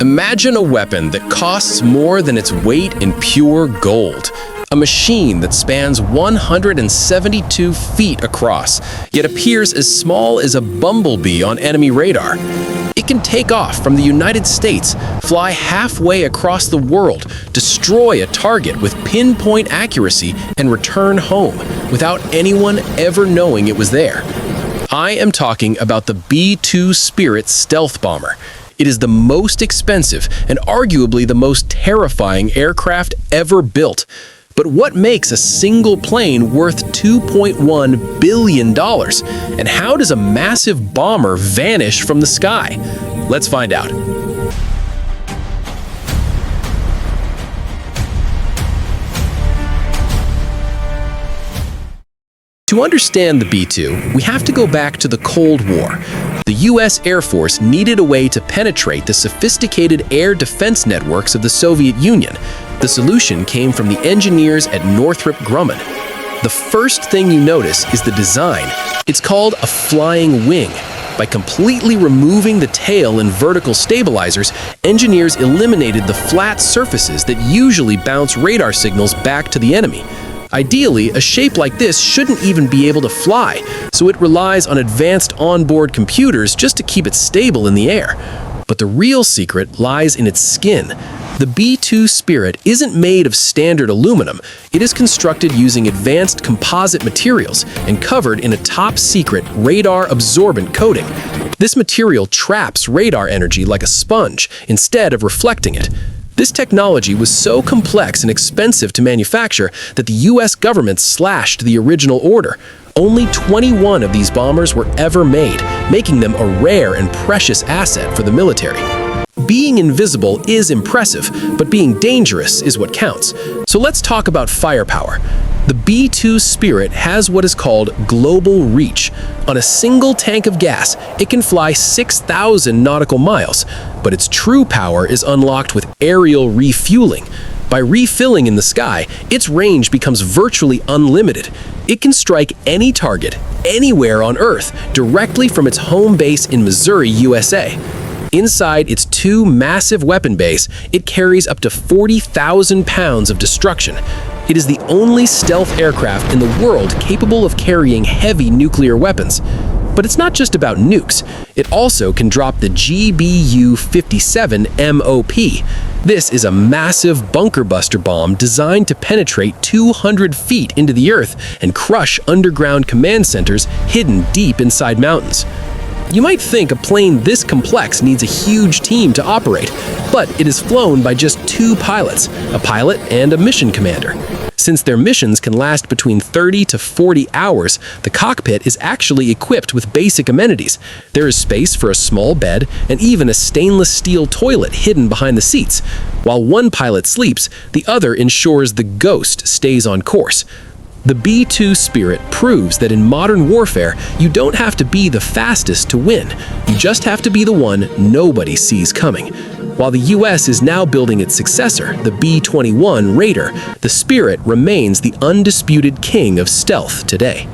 Imagine a weapon that costs more than its weight in pure gold. A machine that spans 172 feet across, yet appears as small as a bumblebee on enemy radar. It can take off from the United States, fly halfway across the world, destroy a target with pinpoint accuracy, and return home without anyone ever knowing it was there. I am talking about the B-2 Spirit stealth bomber. It is the most expensive and arguably the most terrifying aircraft ever built. But what makes a single plane worth $2.1 billion? And how does a massive bomber vanish from the sky? Let's find out. To understand the B-2, we have to go back to the Cold War. The U.S. Air Force needed a way to penetrate the sophisticated air defense networks of the Soviet Union. The solution came from the engineers at Northrop Grumman. The first thing you notice is the design. It's called a flying wing. By completely removing the tail and vertical stabilizers, engineers eliminated the flat surfaces that usually bounce radar signals back to the enemy. Ideally, a shape like this shouldn't even be able to fly, so it relies on advanced onboard computers just to keep it stable in the air. But the real secret lies in its skin. The B-2 Spirit isn't made of standard aluminum. It is constructed using advanced composite materials and covered in a top-secret radar-absorbent coating. This material traps radar energy like a sponge instead of reflecting it. This technology was so complex and expensive to manufacture that the U.S. government slashed the original order. Only 21 of these bombers were ever made, making them a rare and precious asset for the military. Being invisible is impressive, but being dangerous is what counts. So let's talk about firepower. The B-2 Spirit has what is called global reach. On a single tank of gas, it can fly 6,000 nautical miles, but its true power is unlocked with aerial refueling. By refilling in the sky, its range becomes virtually unlimited. It can strike any target, anywhere on Earth, directly from its home base in Missouri, USA. Inside its two massive weapon bays, it carries up to 40,000 pounds of destruction. It is the only stealth aircraft in the world capable of carrying heavy nuclear weapons. But it's not just about nukes. It also can drop the GBU-57 MOP. This is a massive bunker buster bomb designed to penetrate 200 feet into the earth and crush underground command centers hidden deep inside mountains. You might think a plane this complex needs a huge team to operate, but it is flown by just 2 pilots, a pilot and a mission commander. Since their missions can last between 30 to 40 hours, the cockpit is actually equipped with basic amenities. There is space for a small bed and even a stainless steel toilet hidden behind the seats. While one pilot sleeps, the other ensures the Ghost stays on course. The B-2 Spirit proves that in modern warfare, you don't have to be the fastest to win. You just have to be the one nobody sees coming. While the U.S. is now building its successor, the B-21 Raider, the Spirit remains the undisputed king of stealth today.